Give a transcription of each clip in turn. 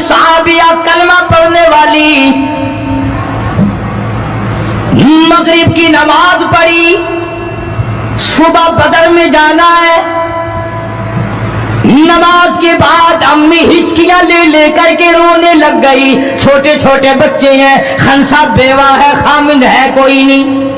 सहाबिया कलमा पढ़ने वाली मगरिब की नमाज पढ़ी, सुबह बदर में जाना है। नमाज के बाद अम्मी हिचकियां ले लेकर के रोने लग गई। छोटे छोटे बच्चे हैं, खनसा बेवा है, खामिद है कोई नहीं।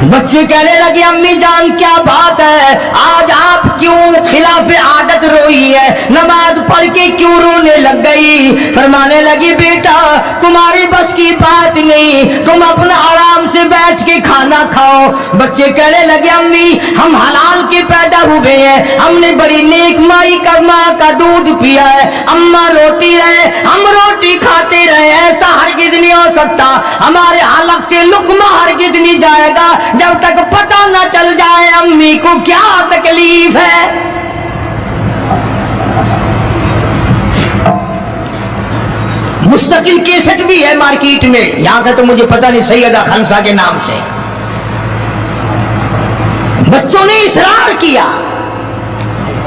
बच्चे कहने लगे अम्मी जान क्या बात है, आज आप क्यों खिलाफ आदत रोई है, नमाज पढ़ के क्यों रोने लग गई। फरमाने लगी बेटा तुम्हारी बस की बात नहीं, तुम अपना आराम से बैठ के खाना खाओ। बच्चे कहने लगे अम्मी हम हलाल के पैदा हुए हैं, हमने बड़ी नेक माई का माँ का दूध पिया है, अम्मा रोटी रहे हम रोटी खाते रहे, ऐसा हरगिज नहीं हो सकता। हमारे हलक से लुकमा हरगिज नहीं जाएगा जब तक पता न चल जाए अम्मी को क्या तकलीफ है। मुस्तकिल केसेट भी है मार्केट में, यहां का तो मुझे पता नहीं, सैयदा खनसा के नाम से। बच्चों ने इसरार किया।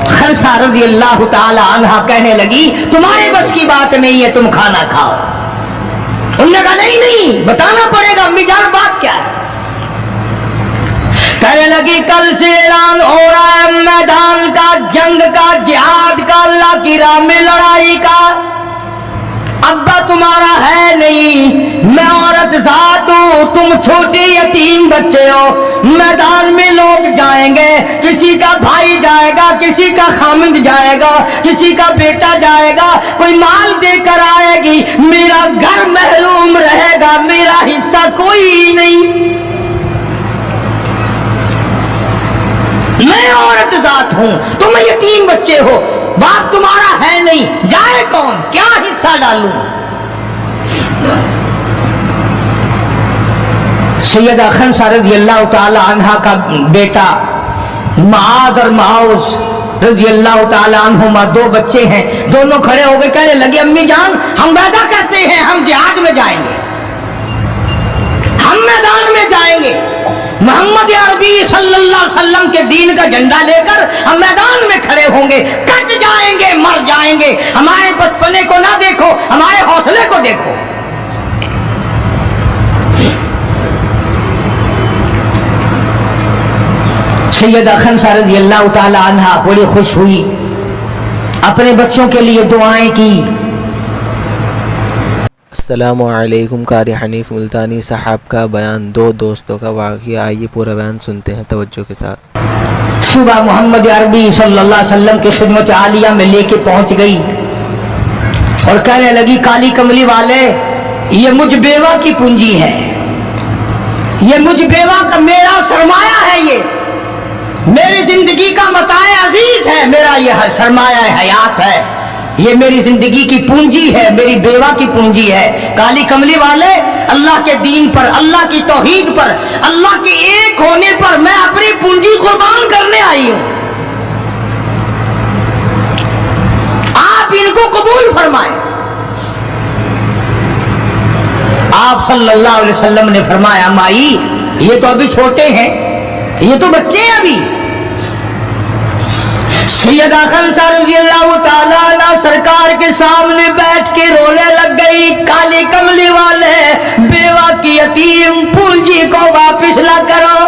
खनसा रज़ी अल्लाह ताला अन्हा कहने लगी तुम्हारे बस की बात नहीं है, तुम खाना खाओ। उन्होंने कहा नहीं नहीं बताना पड़ेगा अम्मी जान बात क्या है। कहने लगी कल से ऐलान हो रहा है मैदान का, जंग का, जिहाद का, अल्लाह की राह में लड़ाई का। अब्बा तुम्हारा है नहीं, मैं औरत जात हूं, तुम छोटे यतीम बच्चे हो। मैदान में लोग जाएंगे, किसी का भाई जाएगा, किसी का खामिद जाएगा, किसी का बेटा जाएगा, कोई माल देकर आएगी, मेरा घर महरूम रहेगा, मेरा हिस्सा कोई नहीं। मैं औरत जात हूं, तुम यतीम बच्चे हो, बाप तुम्हारा है नहीं, जाए कौन, क्या हिस्सा डालूं। सैयदा खनसा रज़ी अल्लाह ताला अन्हा का बेटा माद और माउस रज़ी अल्लाह ताला अन्हुमा दो बच्चे हैं, दोनों खड़े हो गए कहने लगे अम्मी जान हम वादा करते हैं हम जिहाद में जाएंगे, हम मैदान में जाएंगे, मोहम्मद अरबी सल्लल्लाहु अलैहि वसल्लम के दीन का झंडा लेकर हम मैदान में खड़े होंगे, कट जाएंगे, मर जाएंगे। हमारे बचपने को ना देखो, हमारे हौसले को देखो। सैयदा खनसा रज़ी अल्लाह ताला अन्हा बड़ी खुश हुई, अपने बच्चों के लिए दुआएं की। अस्सलामु अलैकुम। कारी हनीफ मुल्तानी साहब का बयान, दो दोस्तों का वाक़या। आइए पूरा बयान सुनते हैं तवज्जो के साथ। सुबह मोहम्मद अरबी सल्लल्लाहु अलैहि वसल्लम की खिदमत आलिया में लेके पहुंच गई और कहने लगी काली कमली वाले ये मुझ बेवा की पूंजी है, ये मुझ बेवा का मेरा सरमाया है, ये मेरी जिंदगी का मताए अजीज है, मेरा ये सरमाया हयात है, ये मेरी जिंदगी की पूंजी है, मेरी बेवा की पूंजी है। काली कमली वाले अल्लाह के दीन पर, अल्लाह की तौहीद पर, अल्लाह के एक होने पर मैं अपनी पूंजी कुर्बान करने आई हूं, आप इनको कबूल फरमाएं। आप सल्लल्लाहु अलैहि वसल्लम ने फरमाया माई ये तो अभी छोटे हैं, ये तो बच्चे हैं अभी। सैयदा खनसा रज़ियल्लाहु ताला अन्हा सरकार के सामने बैठ के रोने लग गई। काली कमली वाले बेवा की यतीम पूंजी को वापिस ला करो,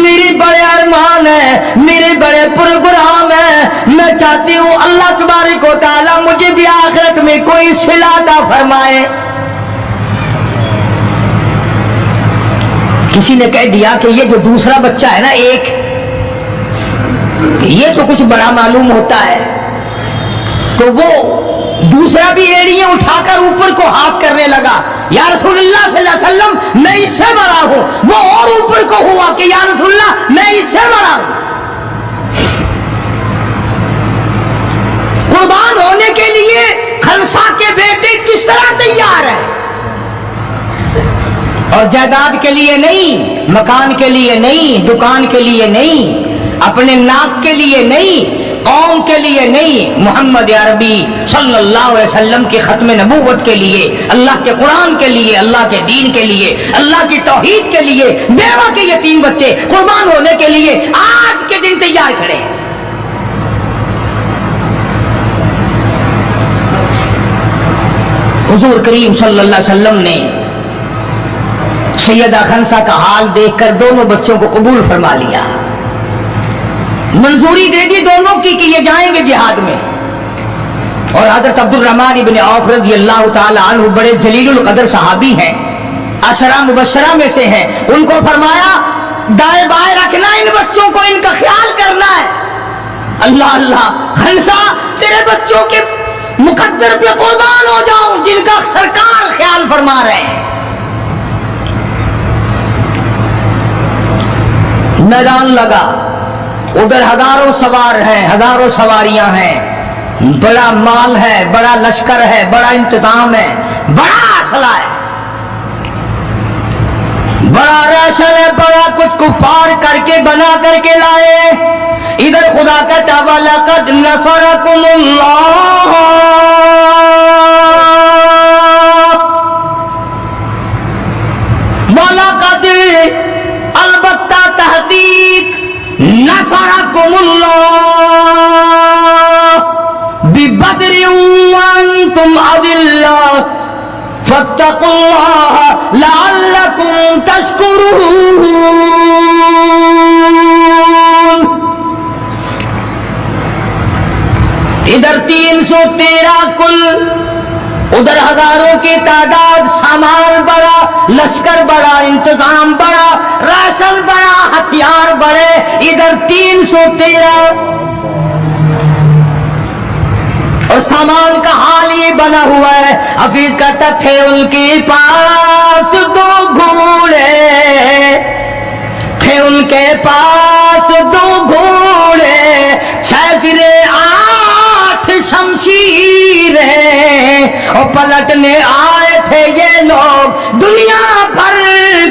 मेरे बड़े अरमान है, मेरे बड़े प्रोग्राम है, मैं चाहती हूँ अल्लाह तबारक व तआला मुझे भी आखिरत में कोई सिला अता फरमाए। किसी ने कह दिया कि ये जो दूसरा बच्चा है ना एक, ये तो कुछ बड़ा मालूम होता है, तो वो दूसरा भी एड़ियां उठाकर ऊपर को हाथ करने लगा, या रसूलुल्लाह सल्लल्लाहु अलैहि वसल्लम मैं इससे बड़ा हूं। वो और ऊपर को हुआ कि या रसूलुल्लाह मैं इससे बड़ा हूं। कुर्बान होने के लिए खनसा के बेटे किस तरह तैयार है, और जायदाद के लिए नहीं, मकान के लिए नहीं, दुकान के लिए नहीं, अपने नाक के लिए नहीं, कौम के लिए नहीं, मोहम्मद अरबी सल्लल्लाहु अलैहि वसल्लम के खत्म नबूवत के लिए, अल्लाह के कुरान के लिए, अल्लाह के दीन के लिए, अल्लाह की तौहीद के लिए, बेवा के यतीम बच्चे कुर्बान होने के लिए आज के दिन तैयार खड़े हैं। हुजूर करीम सल्लल्लाहु अलैहि वसल्लम ने सैयदा खनसा का हाल देखकर दोनों बच्चों को कबूल फरमा लिया, मंजूरी दे दी दोनों की कि ये जाएंगे जिहाद में। और हजरत अब्दुल रहमान इब्न औफ रज़ी अल्लाह ताला अन्हु बड़े जलीलुल कदर सहाबी हैं, अशरा मुबशरा में से हैं। उनको फरमाया दाएं बाएं रखना इन बच्चों को, इनका ख्याल करना है। अल्लाह अल्लाह, खनसा तेरे बच्चों के मुकद्दर पे कुर्बान हो जाऊं जिनका सरकार ख्याल फरमा रहे हैं। मैदान लगा, उधर हजारों सवार हैं, हजारों सवारियां हैं, बड़ा माल है, बड़ा लश्कर है, बड़ा इंतजाम है, बड़ा असला है, बड़ा राशन है, बड़ा कुछ कुफार करके बना करके लाए। इधर खुदा का तआला लक़द नसरकुमुल्लाह, वलक़द अलबत्ता तहकीक नसरकुमुल्लाह बिबद्रिन व अंतुम अदिल्ला फत्तकुल्लाह लअल्लकुम तशकुरून। इधर 313 कुल, उधर हजारों की तादाद, सामान बड़ा, लश्कर बड़ा, इंतजाम बड़ा, राशन बड़ा, हथियार बड़े। इधर 313 और सामान का हाल ये बना हुआ है। हफीज कहता थे उनके पास 2 घोड़े, थे उनके पास 2 घोड़े, 6 गिरे 8 शमशीरें, और पलटने आए थे ये लोग दुनिया भर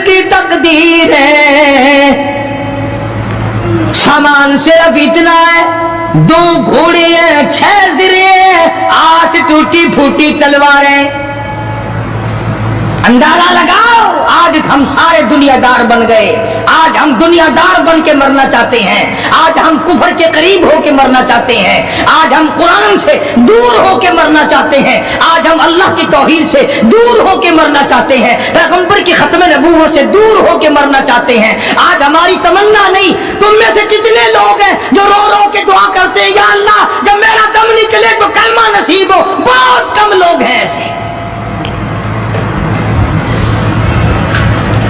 की तकदीरें। सामान से अब इतना है, 2 घोड़े हैं, 6 ज़िरे, 8 टूटी फूटी तलवारें। अंदाजा लगाओ, आज हम सारे दुनियादार बन गए। आज हम दुनियादार बन के मरना चाहते हैं, आज हम कुफर के करीब होके मरना चाहते हैं, आज हम कुरान से दूर होके मरना चाहते हैं, आज हम अल्लाह की तौहीद से दूर होके मरना चाहते हैं, पैगंबर की खत्म नबूवत से दूर होके मरना चाहते हैं। आज हमारी तमन्ना नहीं, तुम में से कितने लोग हैं जो रो रो के दुआ करते हैं, या अल्लाह जब मेरा दम निकले तो कलमा नसीब हो। बहुत कम लोग हैं ऐसे।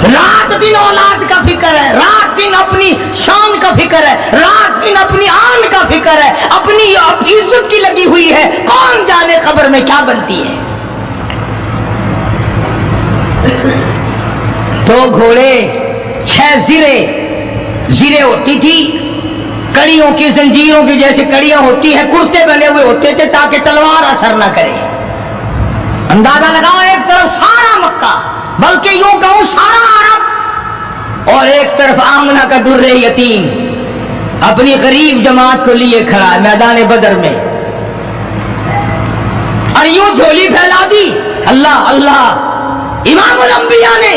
रात दिन औलाद का फिक्र है, रात दिन अपनी शान का फिक्र है, रात दिन अपनी आन का फिक्र है, अपनी इज्जत की लगी हुई है। कौन जाने कब्र में क्या बनती है। 2 घोड़े, 6 ज़िरे, ज़िरे होती थी कड़ियों की, जंजीरों की जैसे कड़ियां होती है, कुर्ते बने हुए होते थे ताकि तलवार असर न करे। अंदाजा लगाओ, एक तरफ सारा मक्का, बल्कि यूं कहूं सारा अरब, और एक तरफ आमना का दुर्रे यतीम अपनी गरीब जमात को लिए खड़ा है मैदान बदर में, और यूं झोली फैला दी। अल्लाह अल्लाह, इमामुल अंबिया ने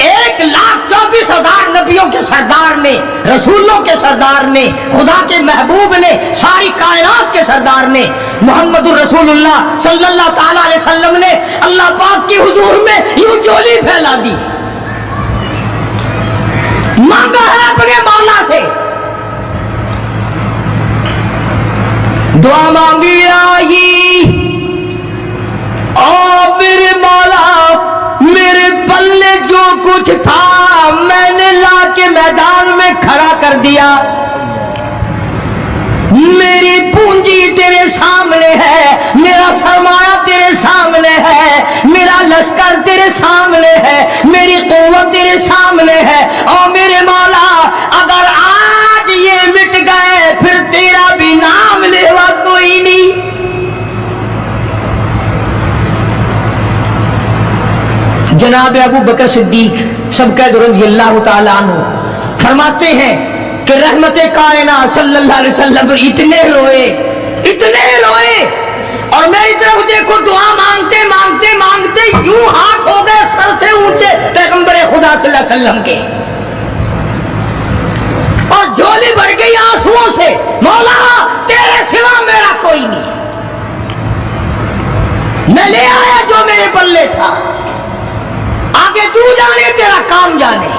1,24,000 नबियों के सरदार ने, रसूलों के सरदार ने, खुदा के महबूब ने, सारी कायनात के सरदार ने, मोहम्मदुर रसूलुल्लाह सल्लल्लाहु ताला अलैहि वसल्लम ने अल्लाह पाक की हुजूर में यूं झोली फैला दी। मांगा है अपने मौला से, दुआ मांगी आई, ओ मेरे मौला मेरे पल्ले जो कुछ था मैंने लाके मैदान में खड़ा कर दिया। मेरी पूंजी तेरे सामने है, मेरा सरमाया तेरे सामने है, मेरा लश्कर तेरे सामने है, मेरी क़ुव्वत तेरे सामने है। और मेरे मौला अगर आज ये मिट गए फिर तेरा भी नाम लेवा कोई नहीं। जनाब अबू बकर सिद्दीक सबका रज़ियल्लाहु ताला अन्हु फरमाते हैं कि रहमते कायनात सल्लल्लाहु अलैहि वसल्लम इतने रोए, इतने रोए, और मेरी तरफ देखो दुआ मांगते मांगते मांगते यूं हाथ हो गए सर से ऊंचे पैगंबर खुदा सल्लल्लाहु अलैहि वसल्लम के, और झोली भर गई आंसुओं से। मौला तेरे सिवा मेरा कोई नहीं, میں لے آیا جو میرے پلے تھا، آگے تو جانے، تیرا کام جانے۔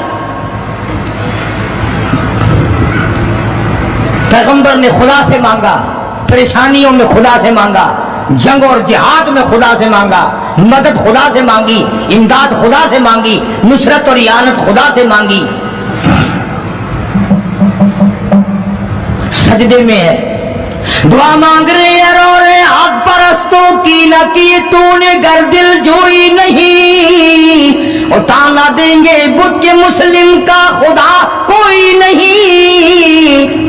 پیغمبر نے خدا سے مانگا، پریشانیوں میں خدا سے مانگا، جنگ اور جہاد میں خدا سے مانگا، مدد خدا سے مانگی، امداد خدا سے مانگی، نصرت اور اعانت خدا سے مانگی۔ سجدے میں ہے، دعا مانگ رہے ہیں، رو رہے ہیں، حق پرستوں کی نہ کی تو نے گر دل جوئی نہیں، اور تانا دیں گے بدھ کے مسلم کا خدا کوئی نہیں۔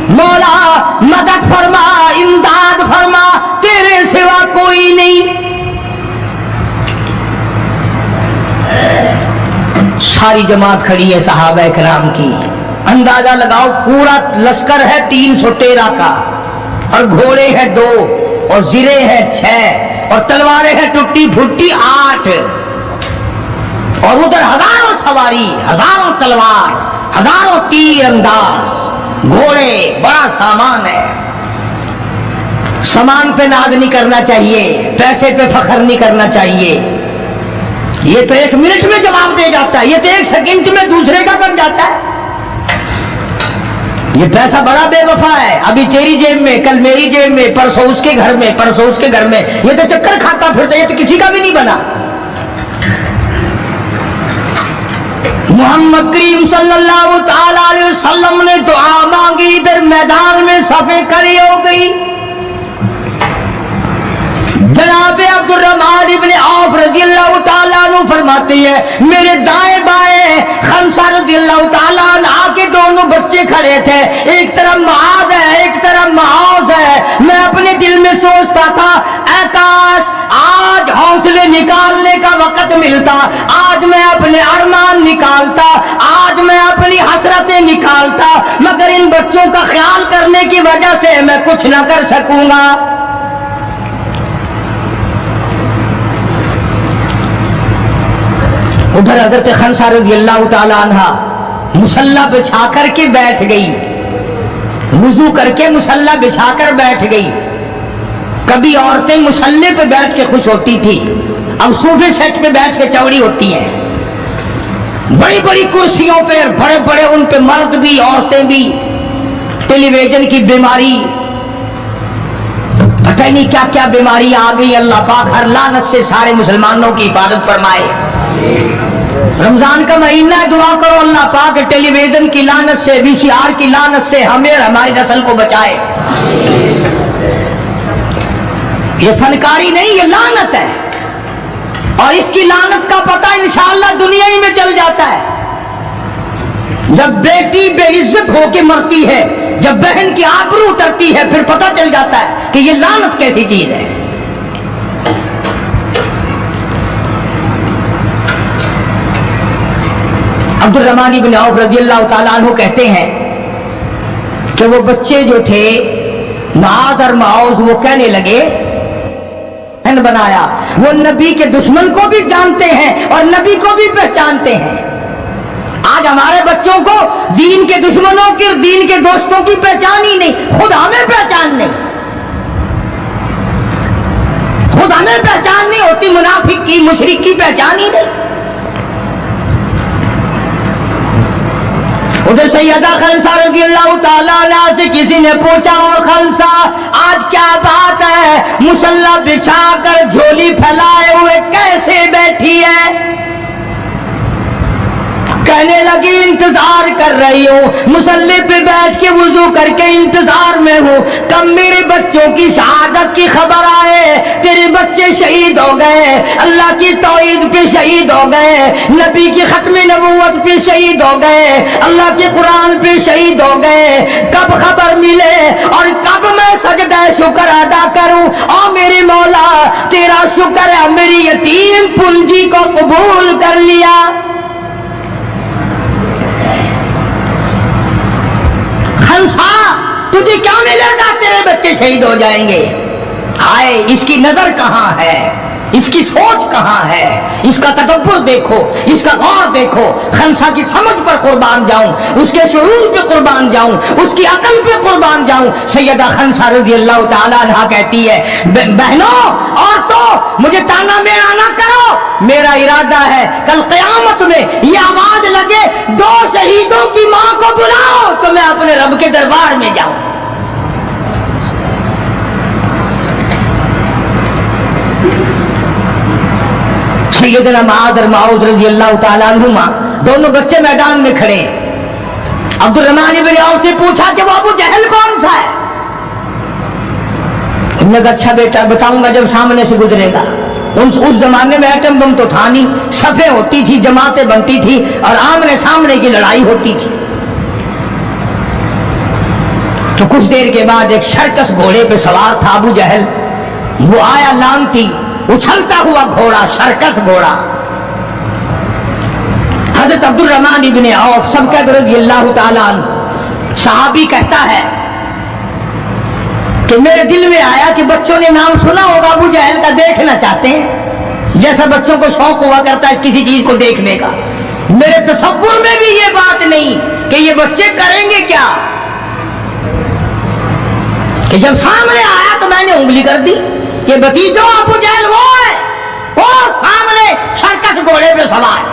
مولا مدد فرما، امداد فرما، تیرے سوا کوئی نہیں۔ ساری جماعت کھڑی ہے صحابہ کرام کی، اندازہ لگاؤ پورا لشکر ہے 313 کا، اور گھوڑے ہیں 2 اور زرے ہیں 6 اور تلواریں ہیں ٹوٹی پھوٹی 8، اور ادھر ہزاروں سواری، ہزاروں تلوار، ہزاروں تیر انداز، گھوڑے، بڑا سامان ہے۔ سامان پہ ناز نہیں کرنا چاہیے، پیسے پہ فخر نہیں کرنا چاہیے، یہ تو 1 منٹ میں جواب دے جاتا ہے، یہ تو 1 سیکنڈ میں دوسرے کا بن جاتا ہے۔ یہ پیسہ بڑا بے وفا ہے، ابھی تیری جیب میں، کل میری جیب میں، پرسوں اس کے گھر میں، پرسوں اس کے گھر میں، یہ تو چکر کھاتا پھرتا، یہ تو کسی کا بھی نہیں بنا۔ محمد کریم صلی اللہ تعالی علیہ وسلم نے دعا مانگی، ادھر میدان میں صفیں کھڑی ہو گئی۔ جناب عبد الرحمن ابن عوف رضی اللہ تعالیٰ عنہ فرماتے ہیں، میرے دائیں بائیں خنسا رضی اللہ تعالیٰ عنہ کے دونوں بچے کھڑے تھے، ایک طرف معاذ ہے، ایک طرف معاذ ہے۔ میں اپنے دل میں سوچتا تھا، اے کاش آج حوصلے نکالنے کا وقت ملتا، آج میں اپنے ارمان نکالتا، آج میں اپنی حسرتیں نکالتا، مگر ان بچوں کا خیال کرنے کی وجہ سے میں کچھ نہ کر سکوں گا۔ ادھر حضرت خنسا رضی اللہ تعالیٰ عنہ مصلی بچھا کر کے بیٹھ گئی، وضو کر کے مصلی بچھا کر بیٹھ گئی۔ کبھی عورتیں مصلی پہ بیٹھ کے خوش ہوتی تھی، اب صوفے سیٹ پہ بیٹھ کے چوڑی ہوتی ہیں، بڑی بڑی کرسیوں پہ، بڑے بڑے ان پہ مرد بھی عورتیں بھی، ٹیلی ویژن کی بیماری، پتہ نہیں کیا کیا بیماری آ گئی۔ اللہ پاک ہر لعنت سے سارے مسلمانوں کی حفاظت فرمائے۔ رمضان کا مہینہ ہے، دعا کرو اللہ پاک ٹیلی ویژن کی لعنت سے، VCR کی لعنت سے ہمیں اور ہماری نسل کو بچائے۔ یہ فنکاری نہیں، یہ لعنت ہے، اور اس کی لعنت کا پتہ انشاءاللہ دنیا ہی میں چل جاتا ہے۔ جب بیٹی بے عزت ہو کے مرتی ہے، جب بہن کی آبرو اترتی ہے، پھر پتہ چل جاتا ہے کہ یہ لعنت کیسی چیز ہے۔ عبد الرحمن بن عوف رضی اللہ تعالیٰ عنہ کہتے ہیں کہ وہ بچے جو تھے معاذ اور معاذ، وہ کہنے لگے بنایا، وہ نبی کے دشمن کو بھی جانتے ہیں اور نبی کو بھی پہچانتے ہیں۔ آج ہمارے بچوں کو دین کے دشمنوں کی اور دین کے دوستوں کی پہچان ہی نہیں، خود ہمیں پہچان نہیں، خود ہمیں پہچان نہیں ہوتی، منافق کی، مشرک کی پہچان ہی نہیں۔ ادھر سیدہ خنسا رضی اللہ تعالیٰ عنہ سے کسی نے پوچھا، اور خنسا آج کیا بات ہے، مصلی بچھا کر جھولی پھیلائے ہوئے کیسے بیٹھی ہے؟ کہنے لگی انتظار کر رہی ہوں، مصلی پہ بیٹھ کے وضو کر کے انتظار میں ہوں، کب میرے بچوں کی شہادت کی خبر آئے، تیرے بچے شہید ہو گئے، اللہ کی توحید پہ شہید ہو گئے، نبی کی ختم نبوت پہ شہید ہو گئے، اللہ کے قرآن پہ شہید ہو گئے، کب خبر ملے اور کب میں سجدہ شکر ادا کروں؟ او میرے مولا تیرا شکر ہے میری یتیم پنجی کو قبول کر لیا۔ خنسا تجھے کیا ملے گا، تیرے بچے شہید ہو جائیں گے، ہائے اس کی نظر کہاں ہے، इसकी सोच कहाँ है, इसका तदब्बुर देखो, इसका गौर देखो। खंसा की समझ पर कुर्बान जाऊं, उसके शुऊर पे कुर्बान जाऊं, उसकी अकल पे कुर्बान जाऊं। सैयदा खंसा रज़ी अल्लाह ताला अन्हा कहती है, बहनों और तो मुझे ताना मेरा ना करो, मेरा इरादा है कल क़यामत में ये आवाज लगे, 2 शहीदों की मां को बुलाओ तो मैं अपने रब के दरबार में जाऊं। सैयदना मुआज़ और माऊज़ रज़ी अल्लाह ताला अन्हुमा दोनों बच्चे मैदान में खड़े। अब्दुर्रहमान इब्न औफ से पूछा कि वो अबू जहल कौन सा है? उन्होंने कहा अच्छा बेटा बताऊंगा जब सामने से गुजरेगा। उस जमाने में एटम बम तो था नहीं, सफे होती थी, जमातें बनती थी और आमने सामने की लड़ाई होती थी। तो कुछ देर के बाद एक सर्कस घोड़े पे सवार था अबू जहल। वो आया लानती, उछलता हुआ घोड़ा, सर्कस घोड़ा। हजरत अब्दुर्रहमान इब्न औफ सबका रज़ियल्लाहु ताला अन्हु सहाबी कहता है कि मेरे दिल में आया कि बच्चों ने नाम सुना होगा अबू जहल का, देखना चाहते हैं, जैसा बच्चों को शौक हुआ करता है किसी चीज को देखने का। मेरे तसव्वुर में भी ये बात नहीं कि ये बच्चे करेंगे क्या, कि जब सामने आया तो मैंने उंगली कर दी कि भतीजो अबू जहल वो है, वो सामने सर्कस घोड़े पे सवार।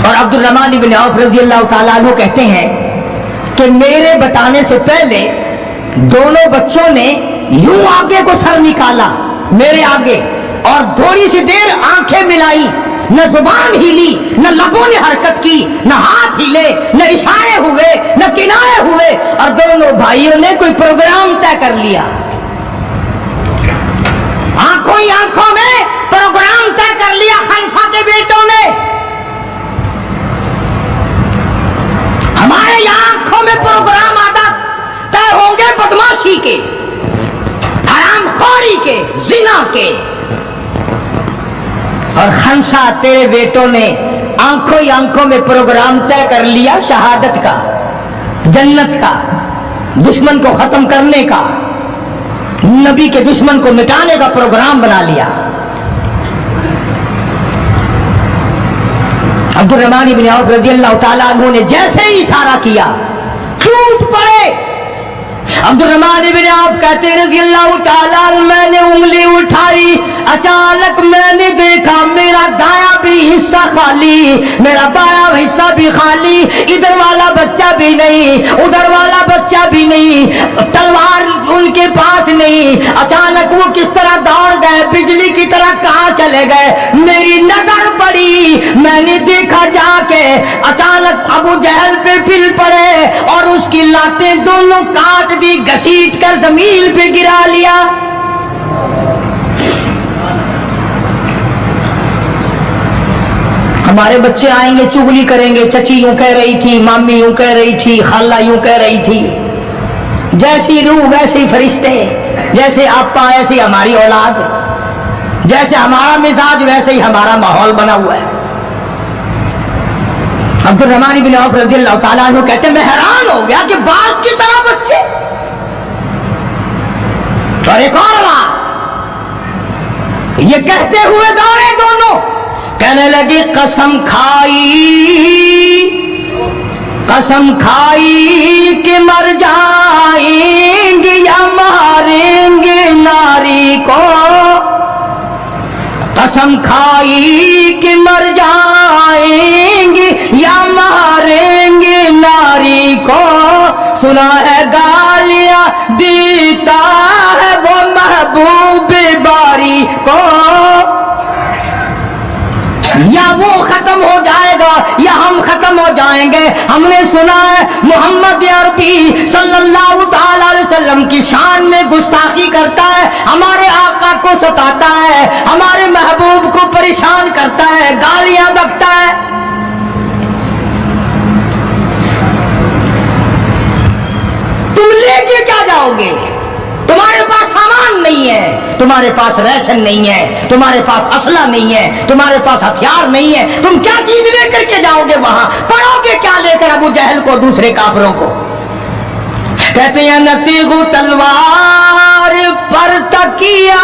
और अब्दुर्रहमान इब्न औफ रज़ियल्लाहु ताला अन्हु कहते हैं कि मेरे बताने से पहले दोनों बच्चों ने यूं आगे को सर निकाला मेरे आगे और थोड़ी सी देर आंखें मिलाई, न जुबान हिली, न लबों ने हरकत की, न हाथ हिले, न इशारे हुए, न किनारे हुए, और दोनों भाइयों ने कोई प्रोग्राम तय कर लिया। आंखों ही आंखों में प्रोग्राम तय कर लिया खंसा के बेटों ने। हमारे यहां आंखों में प्रोग्राम आदा तय होंगे बदमाशी के, हरामखोरी के, जिना के। और खंसा तेरे बेटों ने आंखों ही आंखों में प्रोग्राम तय कर लिया शहादत का, जन्नत का, दुश्मन को खत्म करने का, नबी के दुश्मन को मिटाने का प्रोग्राम बना लिया। अब्दुर्रहमान इब्न औफ रज़ियल्लाहु ताला अन्हु ने जैसे ही इशारा किया टूट पड़े। अब्दुर्रहमान इब्न औफ कहते रज़ियल्लाहु ताला मैंने उंगली उठाई, अचानक मैंने देखा मेरा दायां भी हिस्सा खाली, मेरा बायां हिस्सा भी खाली, इधर वाला बच्चा भी नहीं, उधर वाला बच्चा भी नहीं, तलवार उनके पास नहीं। अचानक वो किस तरह दौड़ गए, बिजली की तरह कहां चले गए, मेरी नजर पड़ी, मैंने देखा जाके अचानक अबू जहल पे फिर पड़े और उसकी लातें दोनों काट दी, घसीट कर जमीन पे गिरा लिया। हमारे बच्चे आएंगे चुगली करेंगे, चची यूं कह रही थी, मामी यूं कह रही थी, खाला यूं कह रही थी। जैसी रूह वैसे ही फरिश्ते, जैसे आपा ऐसी हमारी औलाद, जैसे हमारा मिजाज वैसे ही हमारा माहौल बना हुआ है। अब्दुर्रहमान इब्न औफ रज़ियल्लाहु ताला अन्हु कहते मैं हैरान हो गया कि बास की तरह बच्चे। और एक और बात, ये कहते हुए दौड़े दोनों, कहने लगे कसम खाई कि मर जाएंगे या मारेंगे नारी को, कसम खाई कि मर जाएंगे या मारेंगे नारी को, सुना है गालियां देता है वो महबूब बारी को। या वो खत्म हो जाएगा या हम खत्म हो जाएंगे। हमने सुना है मोहम्मद अरबी सल्लल्लाहु ताला अलैहि वसल्लम की शान में गुस्ताखी करता है, हमारे आका को सताता है, हमारे महबूब को परेशान करता है, गालियां बकता है। तुम लेके क्या जाओगे? तुम्हारे पास सामान नहीं है, तुम्हारे पास राशन नहीं है, तुम्हारे पास असला नहीं है, तुम्हारे पास हथियार नहीं है, तुम क्या चीज लेकर के जाओगे वहां? पढ़ोगे क्या लेकर अबू जहल को, दूसरे काफिरों को? कहते हैं नतीगु तलवार पर तकिया,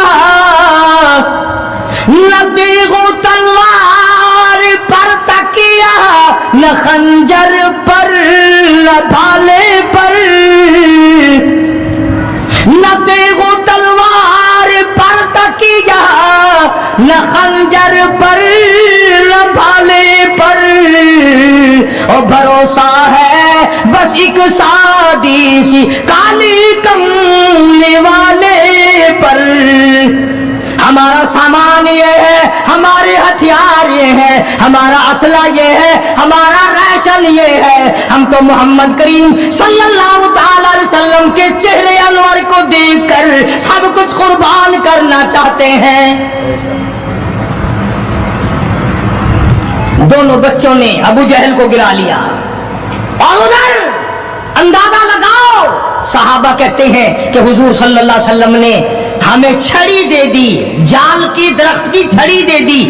नतीगु तलवार पर तकिया, न खंजर पर न भाले पर, नतीगु तलवार पर तकिया, न खंजर पर न भाले पर, और भरोसा है बस एक सादी सी काली कमले वाले पर। हमारा सामान ये है, हमारे हथियार ये है, हमारा असला ये है, हमारा राशन ये है। हम तो मोहम्मद करीम सल्लल्लाहु ताला अलैहि वसल्लम के चेहरे अनवर को देखकर सब कुछ कुर्बान करना चाहते हैं। दोनों बच्चों ने अबू जहल को गिरा लिया। और उधर अंदाजा लगाओ, सहाबा कहते हैं कि हुजूर सल्लल्लाहु अलैहि वसल्लम ने हमें छड़ी दे दी, जाल की दरख्त की छड़ी दे दी,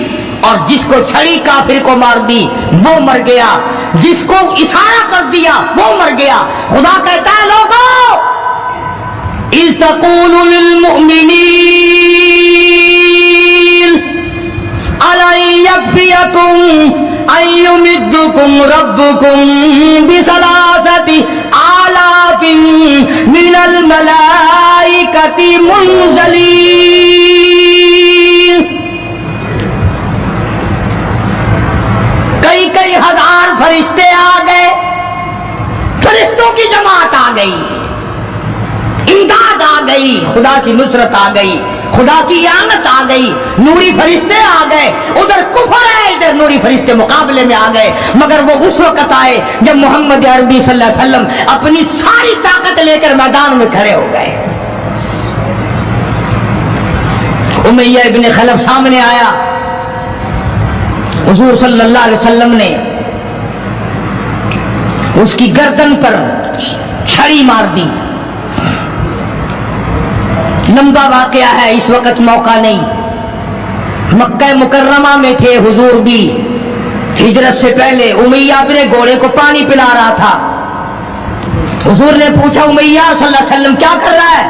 और जिसको छड़ी काफिर को मार दी वो मर गया, जिसको इशारा कर दिया वो मर गया। खुदा कहता है लोगों, इज़ तक़ूलु लिल मुमिनीन अला यक्फियकुम अय्युमिद्दुकुम रब्बुकुम बिसलासति आलाफिन मिनल मलाइकति मुनज़लीन। कई हजार फरिश्ते आ गए, फरिश्तों की जमात आ गई, इमदाद आ गई, खुदा की नुसरत आ गई, खुदा की आमद आ गई, नूरी फरिश्ते आ गए। उधर कुफर है, इधर नूरी फरिश्ते मुकाबले में आ गए। मगर वो उस वक्त आए जब मोहम्मद अरबी सल्लल्लाहु अलैहि वसल्लम अपनी सारी ताकत लेकर मैदान में खड़े हो गए। उमैया इब्न खलफ सामने आया, हुजूर सल्लल्लाहु अलैहि वसल्लम ने उसकी गर्दन पर छड़ी मार दी। लंबा वाकया है, इस वक्त मौका नहीं। मक्का मुकर्रमा में थे हुजूर भी, हिजरत से पहले उमैया अपने घोड़े को पानी पिला रहा था। हुजूर ने पूछा, उमैया सल्लल्लाहु अलैहि वसल्लम क्या कर रहा है?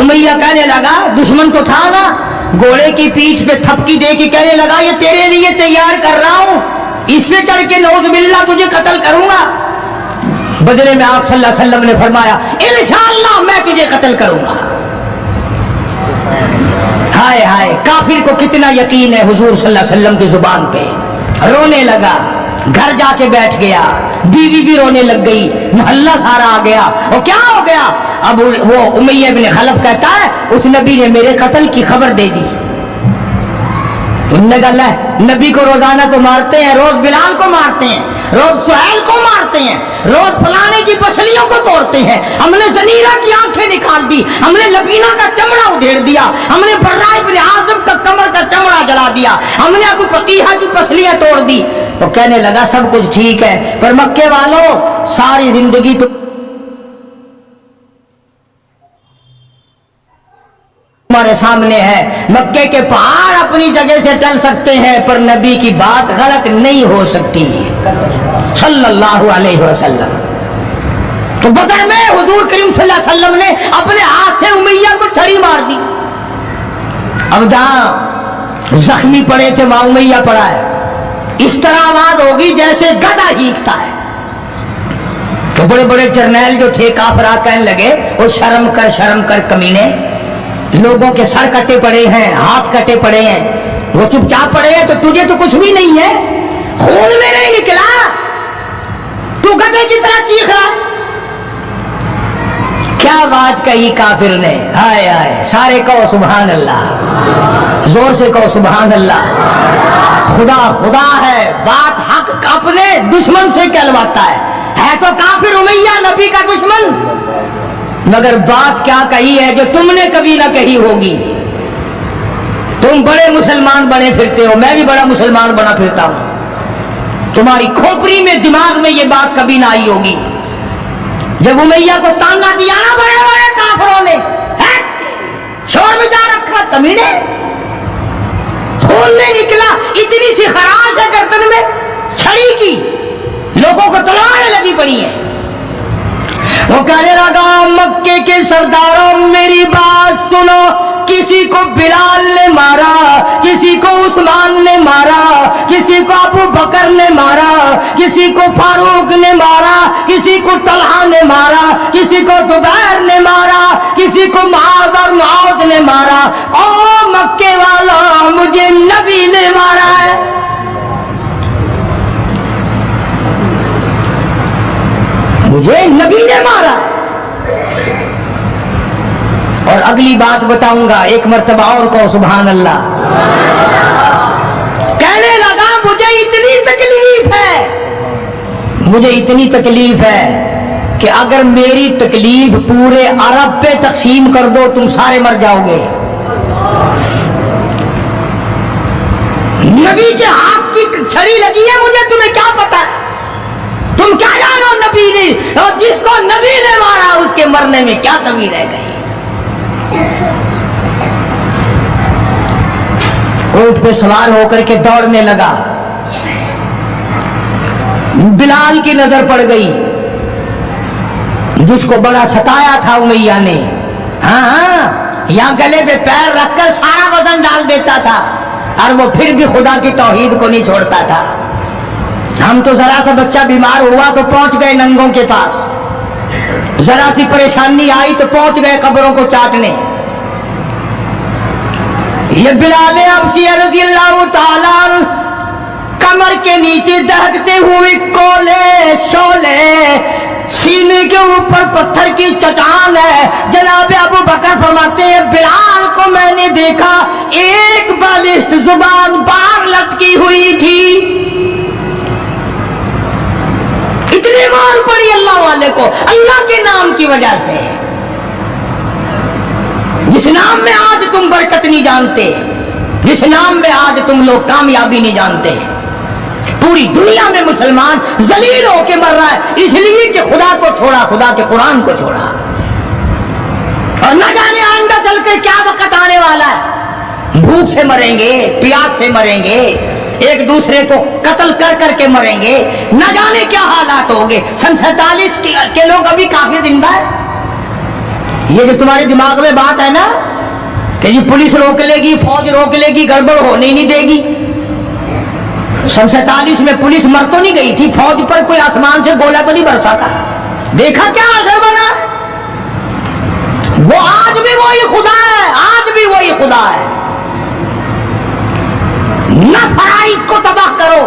उमैया कहने लगा, दुश्मन तो था ना, घोड़े की पीठ पे थपकी दे के कहने लगा, ये तेरे लिए तैयार कर रहा हूं, इस पे चढ़ के नौज़ बिल्लाह तुझे कत्ल करूंगा। बदले में आप सल्लल्लाहु अलैहि वसल्लम ने फरमाया, इंशाअल्लाह मैं तुझे कत्ल करूंगा। हाय हाय, काफिर को कितना यकीन है हुजूर सल्लल्लाहु अलैहि वसल्लम की जुबान पे। रोने लगा, घर जाके बैठ गया, बीवी भी रोने लग गई, मोहल्ला सारा आ गया। और क्या हो गया? अब वो उमैया इब्न खलफ कहता है, उस नबी ने मेरे कत्ल की खबर दे दी। उन्होंने कहा, नबी को रोजाना तो मारते हैं, रोज बिलाल को मारते हैं, रोज सुहैल को मारते हैं, रोज फलाने की पसलियों को तोड़ते हैं, हमने जनीरा की आंखें निकाल दी, हमने लबीना का चमड़ा उधेड़ दिया, हमने बर्रा इब्न आज़म का कमर का चमड़ा जला दिया, हमने अबू क़तीहा की पसलियां तोड़ दी। तो कहने लगा सब कुछ ठीक है, पर मक्के वालों सारी जिंदगी तो हमारे सामने है। मक्के के पहाड़ अपनी जगह से चल सकते हैं, पर नबी की बात गलत नहीं हो सकती सल्लल्लाहु अलैहि वसल्लम। तो बदर में हुजूर करीम सल्लल्लाहु अलैहि वसल्लम ने अपने हाथ से उमैया को छड़ी मार दी। अब जहां जख्मी पड़े थे वहां उमैया पड़ा है। इस तरह आवाज होगी जैसे गधा हींकता है। तो बड़े बड़े जर्नैल जो थे काफरा कहने लगे, वो शर्म कर कमीने, लोगों के सर कटे पड़े हैं, हाथ कटे पड़े हैं, वो चुपचाप पड़े हैं, तो तुझे तो कुछ भी नहीं है, खून में नहीं निकला, तू गधे की तरह चीख रहा है। क्या बात कही काफिर ने, हाय हाय। सारे कहो सुभान अल्लाह, जोर से कहो सुभान अल्लाह। खुदा खुदा है, बात हक अपने दुश्मन से कहलवाता है तो काफिर उमैया नबी का दुश्मन, मगर बात क्या कही है जो तुमने कभी ना कही होगी। तुम बड़े मुसलमान बने फिरते हो, मैं भी बड़ा मुसलमान बना फिरता हूं, तुम्हारी खोपड़ी में दिमाग में ये बात कभी ना आई होगी। जब उमैया को ताना दिया ना बड़े बड़े काफिरों ने, शोर मचा रखा, कमीने, खून नहीं निकला, इतनी सी खराश है गर्दन में छड़ी की, लोगों को तलवारें लगी पड़ी है। वो कहने लगा मक्के के सरदारों मेरी बात सुनो, किसी को बिलाल ने मारा, किसी को उस्मान ने मारा, किसी को अबू बकर ने मारा, किसी को फारूक ने मारा, किसी को तलहा ने मारा, किसी को जुबैर ने मारा, किसी को मुआज और मुआज ने मारा। ओ मक्के वाला मुझे नबी ने मारा है। मुझे नबी ने मारा है। और अगली बात बताऊंगा, एक मर्तबा और कहो सुभान अल्लाह। कहने लगा मुझे इतनी तकलीफ है, मुझे इतनी तकलीफ है कि अगर मेरी तकलीफ पूरे अरब पे तकसीम कर दो तुम सारे मर जाओगे। नबी के हाथ की छड़ी लगी है, मुझे तुम्हें क्या पता है, तुम क्या जानो नबी ने, और जिसको नबी ने मारा उसके मरने में क्या कमी रह गई। ऊंट पे सवार होकर के दौड़ने लगा। बिलाल की नजर पड़ गई, जिसको बड़ा सताया था उमैया ने। हाँ, यहाँ गले पे पैर रखकर सारा वजन डाल देता था और वो फिर भी खुदा की तौहीद को नहीं छोड़ता था। हम तो जरा सा बच्चा बीमार हुआ तो पहुंच गए नंगों के पास, जरा सी परेशानी आई तो पहुंच गए कब्रों को चाटने। ये बिलाल हबशी रज़ियल्लाहु ताला कमर के नीचे दहकते हुए कोले शोले, सीने के ऊपर पत्थर की चट्टान है। जनाब अबू बकर फरमाते हैं बिलाल को मैंने देखा, एक बालिश्त जुबान बाहर लटकी हुई थी। इतनी मार पड़ी अल्लाह वाले को, अल्लाह के नाम की वजह से, जिस नाम में आज तुम बरकत नहीं जानते, जिस नाम में आज तुम लोग कामयाबी नहीं जानते। पूरी दुनिया में मुसलमान जलील होके मर रहा है इसलिए कि खुदा को छोड़ा, खुदा के कुरान को छोड़ा। और न जाने आइंदा चलकर क्या वक्त आने वाला है, भूख से मरेंगे, प्यास से मरेंगे, एक दूसरे को कत्ल कर करके मरेंगे, न जाने क्या हालात होंगे। सन 47 के लोग अभी काफी जिंदा है। ये जो तुम्हारे दिमाग में बात है ना कि जी पुलिस रोक लेगी, फौज रोक लेगी, गड़बड़ होने ही नहीं देगी। सन 47 में पुलिस मर तो नहीं गई थी, फौज पर कोई आसमान से गोला तो नहीं बरसा था। देखा क्या असर बना, वो आज भी वही खुदा है, आज भी वही खुदा है। न फराइज को तबाह करो,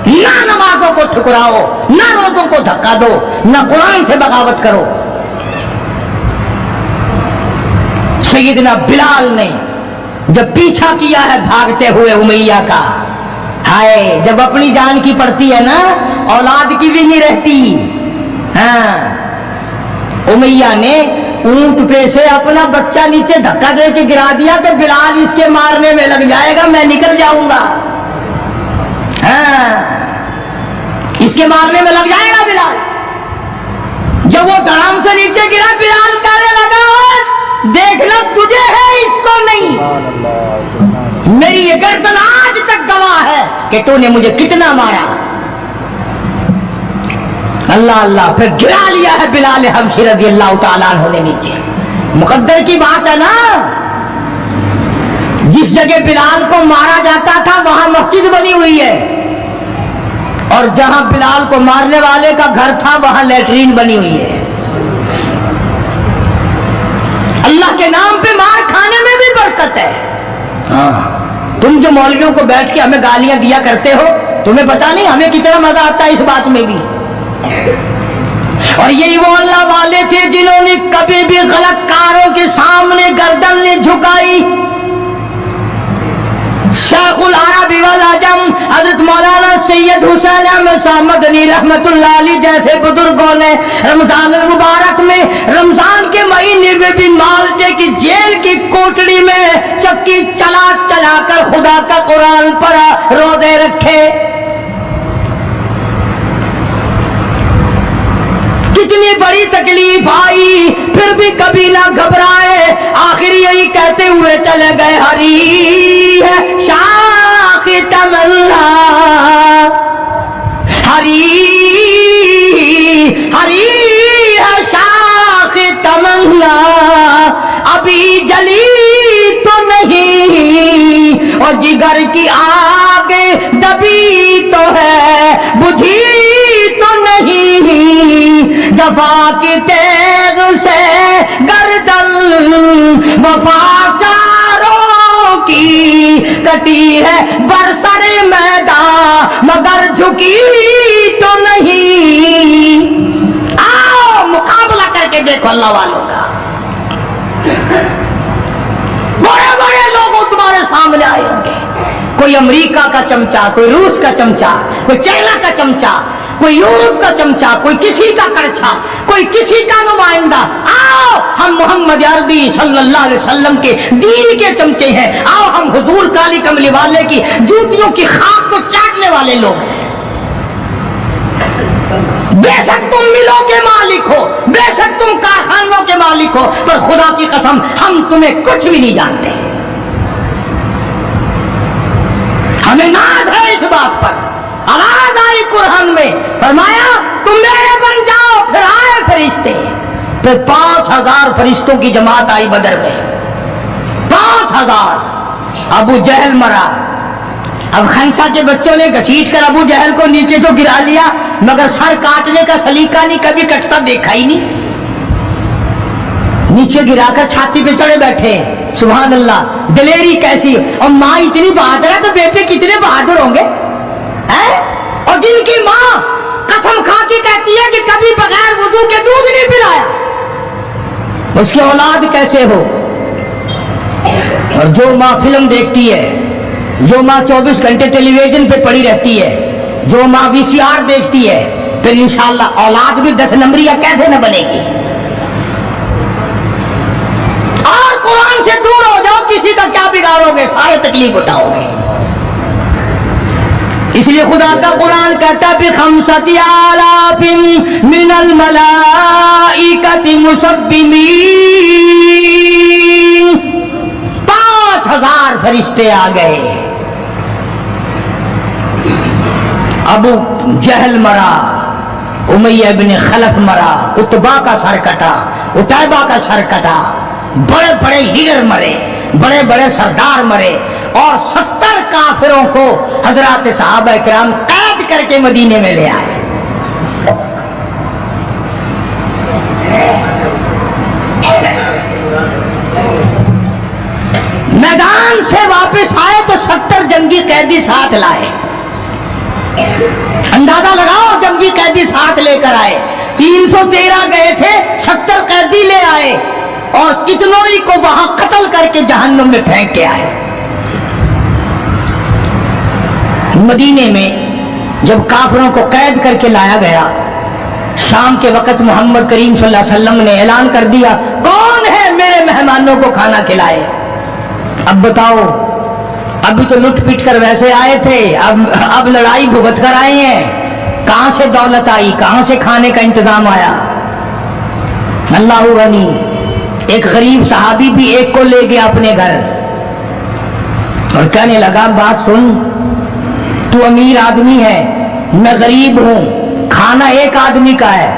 न नमाजों को ठुकराओ, न रोजों को धक्का दो, न कुरान से बगावत करो। सैयदना बिलाल ने जब पीछा किया है भागते हुए उमैया का, हाय जब अपनी जान की पड़ती है ना, औलाद की भी नहीं रहती। हाँ, उमैया ने ऊंट पे से अपना बच्चा नीचे धक्का दे के गिरा दिया कि बिलाल इसके मारने में लग जाएगा, मैं निकल जाऊंगा। हाँ, इसके मारने में लग जाएगा बिलाल। जब वो धड़ाम से नीचे गिरा, बिलाल कहने लगा देखना तुझे है, इसको नहीं। मेरी ये गर्दन आज तक गवाह है कि तूने मुझे कितना मारा। अल्लाह अल्लाह, फिर गिरा लिया है बिलाल हबशी रज़ियल्लाहु ताला अन्हु ने नीचे। मुकद्दर की बात है ना, जिस जगह बिलाल को मारा जाता था वहां मस्जिद बनी हुई है, और जहां बिलाल को मारने वाले का घर था वहां लैट्रीन बनी हुई है। अल्लाह के नाम पे मार खाने में भी बरकत है। हाँ, तुम जो मौलवियों को बैठ के हमें गालियां दिया करते हो, तुम्हें पता नहीं हमें कितना मजा आता है इस बात में भी। और यही वो अल्लाह वाले थे जिन्होंने कभी भी गलत कारों के सामने गर्दन नहीं झुकाई। शेखुल अरबी वल अजम हजरत मौलाना सैयद हुसैन अहमद साहब मदनी रहमतुल्लाह अलैह जैसे बुजुर्गों ने रमजान मुबारक में, रमजान के महीने में भी मालजे की जेल की कोठड़ी में चक्की चला चला कर खुदा का कुरान पढ़ा, रोजे रखे। कितनी बड़ी तकलीफ आई फिर भी कभी ना घबराए, आखिर यही कहते हुए चले गए हरी है शाख तमन्ना, हरी हरी है शाख और जिगर की आग दबी तो है बुझी तो नहीं, जफा की तेग से गर्दन वफासारों की कटी है बरसरे मैदान मगर झुकी तो नहीं। आओ मुकाबला करके देखो अल्लाह वालों का। बड़े बड़े लोग तुम्हारे सामने आए होंगे, कोई अमेरिका का चमचा, कोई रूस का चमचा, कोई चाइना का चमचा, कोई यूरोप का चमचा, कोई किसी का करछा, कोई किसी का नुमाइंदा। आओ हम मोहम्मद अरबी सल्लल्लाहु अलैहि वसल्लम के दीन के चमचे हैं। आओ हम हुजूर काली कमली वाले की जूतियों की खाक को चाटने वाले लोग हैं। बेशक तुम मिलों के मालिक हो, बेशक तुम कारखानों के मालिक हो, पर खुदा की कसम हम तुम्हें कुछ भी नहीं जानते। हमें नाज है इस बात पर। आवाज आई कुरान में, फरमाया तुम मेरे बन जाओ। फिर आए फरिश्ते, फिर 5000 फरिश्तों की जमात आई बदर में। 5000। अबू जहल मरा। अब खंसा के बच्चों ने घसीट कर अबू जहल को नीचे तो गिरा लिया, मगर सर काटने का सलीका नहीं, कभी कटता देखा ही नहीं। नीचे गिराकर छाती पे चढ़े बैठे। सुभान अल्लाह, दिलेरी कैसी। और माँ इतनी बहादुर है तो बेटे कितने बहादुर होंगे हैं? और जिनकी माँ कसम खा के कहती है कि कभी बगैर वुजू के दूध नहीं पिलाया, उसकी औलाद कैसे हो। और जो माँ फिल्म देखती है, जो माँ 24 घंटे टेलीविजन पे पड़ी रहती है, जो माँ VCR देखती है, फिर इंशाअल्लाह औलाद भी 10 नंबरिया कैसे न बनेगी। और कुरान से दूर हो जाओ, किसी का क्या बिगाड़ोगे, सारे तकलीफ उठाओगे। इसलिए खुदा का कुरान कहता है बिखमसति आलाफिन मिनल मलाइकति मुसब्बिमीन, 5000 फरिश्ते आ गए। अबू जहल मरा, उमैया इब्न खलफ मरा, उतबा का सर कटा, उतैबा का सर कटा, बड़े बड़े लीडर मरे, बड़े बड़े सरदार मरे, और 70 काफिरों को हजरात सहाबा किराम कैद करके मदीने में ले आए। मैदान से वापस आए तो 70 जंगी कैदी साथ लाए। अंदाजा लगाओ, जंगी कैदी साथ लेकर आए। 313 गए थे, 70 कैदी ले आए, और कितनों ही को वहां कत्ल करके जहन्नुम में फेंक के आए। मदीने में जब काफिरों को कैद करके लाया गया, शाम के वक्त मोहम्मद करीम सल्लल्लाहु अलैहि वसल्लम ने ऐलान कर दिया, कौन है मेरे मेहमानों को खाना खिलाए। अब बताओ, अभी तो लुट पिट कर वैसे आए थे, अब लड़ाई भुगत कर आए हैं। कहां से दौलत आई, कहां से खाने का इंतजाम आया। अल्लाह गनी। एक गरीब सहाबी भी एक को ले गया अपने घर और कहने लगा, बात सुन, तू अमीर आदमी है, मैं गरीब हूं, खाना एक आदमी का है,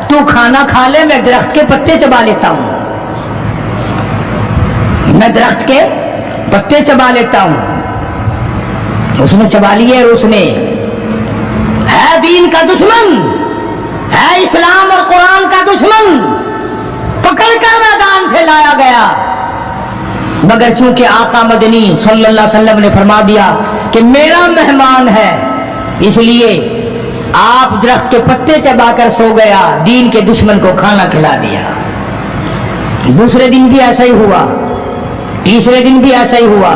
तू खाना खा ले, मैं दरख्त के पत्ते चबा लेता हूं, मैं दरख्त के पत्ते चबा लेता हूं। उसने चबा लिए, उसने है दीन का दुश्मन, है इस्लाम और कुरान का दुश्मन, पकड़कर मैदान से लाया गया। मगर चूंकि आका मदनी सल्लल्लाहु अलैहि वसल्लम ने फरमा दिया कि मेरा मेहमान है, इसलिए आप दरख्त के पत्ते चबाकर सो गया, दीन के दुश्मन को खाना खिला दिया। दूसरे दिन भी ऐसा ही हुआ, तीसरे दिन भी ऐसा ही हुआ।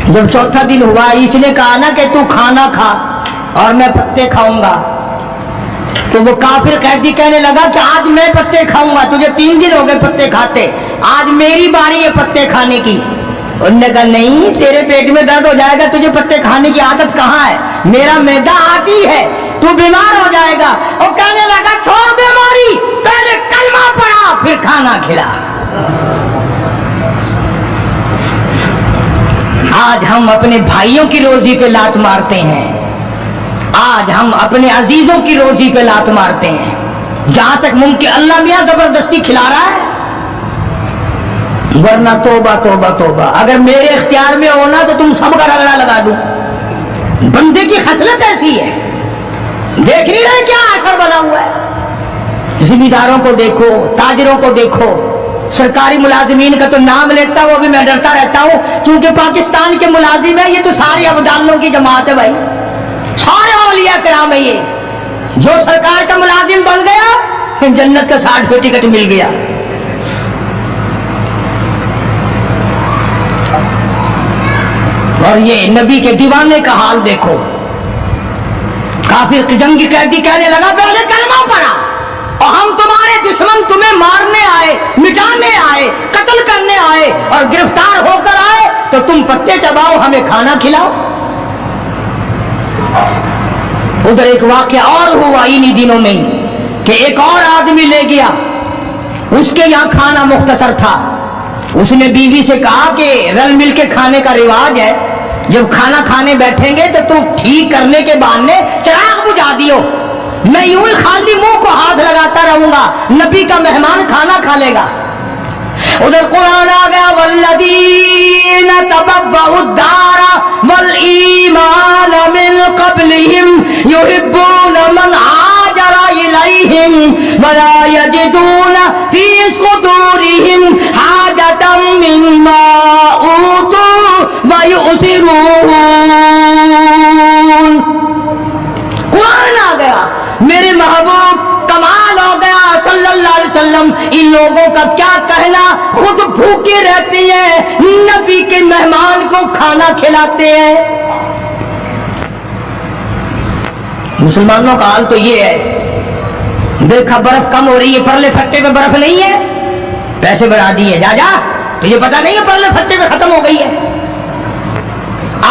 जब चौथा दिन हुआ, इसने कहा ना कि तू खाना खा और मैं पत्ते खाऊंगा, तो वो काफिर कैदी कहने लगा कि आज मैं पत्ते खाऊंगा, तुझे 3 दिन हो गए पत्ते खाते, आज मेरी बारी है पत्ते खाने की। उन्होंने कहा नहीं, तेरे पेट में दर्द हो जाएगा, तुझे पत्ते खाने की आदत कहाँ है, मेरा मैदा आती है, तू बीमार हो जाएगा। और कहने लगा छोड़ बीमारी, पहले कलमा पढ़ा फिर खाना खिला। आज हम अपने भाइयों की रोजी पे लात मारते हैं, आज हम अपने अजीजों की रोजी पे लात मारते हैं। जहां तक मुमकिन अल्लाह मियां जबरदस्ती खिला रहा है, ورنہ توبہ توبہ توبہ، اگر میرے اختیار میں ہونا تو تم سب کا رگڑا لگا دوں۔ بندے کی خصلت ایسی ہے، دیکھ نہیں رہے کیا اثر بنا ہوا ہے؟ ذمہ داروں کو دیکھو، تاجروں کو دیکھو، سرکاری ملازمین کا تو نام لیتا ہوں ابھی میں ڈرتا رہتا ہوں، کیونکہ پاکستان کے ملازم ہیں یہ تو سارے ابدالوں کی جماعت ہے بھائی، سارے اولیاء کرام ہے یہ۔ جو سرکار کا ملازم بن گیا جنت کا 60 ٹکٹ مل گیا۔ اور یہ نبی کے دیوانے کا حال دیکھو، کافر جنگی قیدی کہنے لگا پہلے کلمہ پڑھا، اور ہم تمہارے دشمن تمہیں مارنے آئے، مٹانے آئے، قتل کرنے آئے اور گرفتار ہو کر آئے تو تم پتے چباؤ ہمیں کھانا کھلاؤ۔ ادھر ایک واقعہ اور ہوا انہی دنوں میں کہ ایک اور آدمی لے گیا، اس کے یہاں کھانا مختصر تھا، اس نے بیوی سے کہا کہ رل مل کے کھانے کا رواج ہے، جب کھانا کھانے بیٹھیں گے تو تم ٹھیک کرنے کے بہانے چراغ بجھا دیو، میں یوں ہی خالی منہ کو ہاتھ لگاتا رہوں گا، نبی کا مہمان کھانا کھا لے گا۔ ادھر قرآن آ گیا والذین تبوأوا الدار والایمان من قبلہم یحبون من ہاجر الیہم ولا یجدون فی صدورہم حاجة مما اوتوا ویؤثرون۔ قرآن آ گیا، میرے محبوب کمال ہو گیا صلی اللہ علیہ وسلم، ان لوگوں کا کیا کہنا، خود بھوکے رہتے ہیں، نبی کے مہمان کو کھانا کھلاتے ہیں۔ مسلمانوں کا حال تو یہ ہے، دیکھا برف کم ہو رہی ہے، پرلے پھٹے میں برف نہیں ہے، پیسے بڑھا دیے، جا جا تجھے پتا نہیں ہے پرلے پھٹے میں ختم ہو گئی ہے۔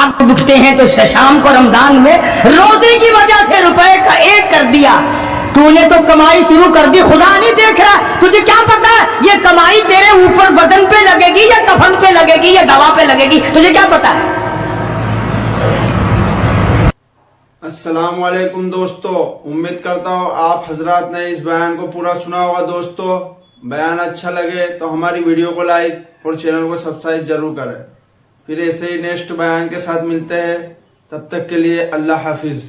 آپ بکتے ہیں تو شام کو رمضان میں روزے کی وجہ سے روپے کا ایک کر دیا، تو نے تو کمائی شروع کر دی، خدا نہیں دیکھ رہا، تجھے کیا پتا یہ کمائی تیرے اوپر بدن پہ لگے گی یا کفن پہ لگے گی یا دوا پہ لگے گی، تجھے کیا پتا ہے؟ السلام علیکم دوستو، امید کرتا ہوں آپ حضرات نے اس بیان کو پورا سنا ہوگا۔ دوستو بیان اچھا لگے تو ہماری ویڈیو کو لائک اور چینل کو سبسکرائب ضرور کریں، پھر ایسے ہی نیکسٹ بیان کے ساتھ ملتے ہیں، تب تک کے لیے اللہ حافظ۔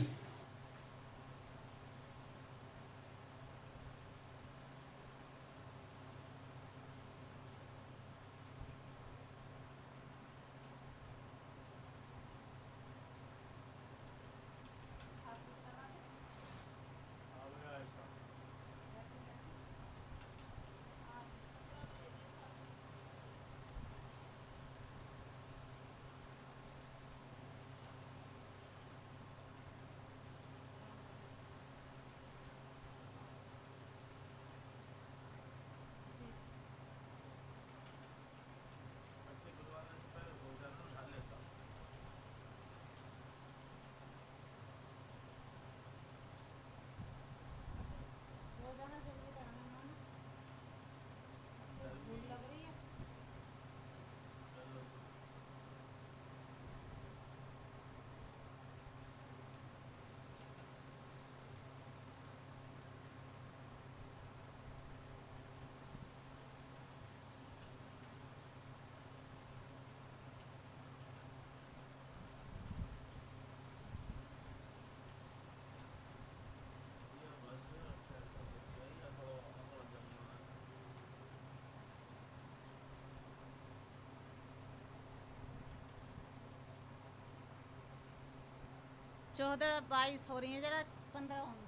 چودہ 22 ہو رہی ہیں، ذرا 15 ہوں۔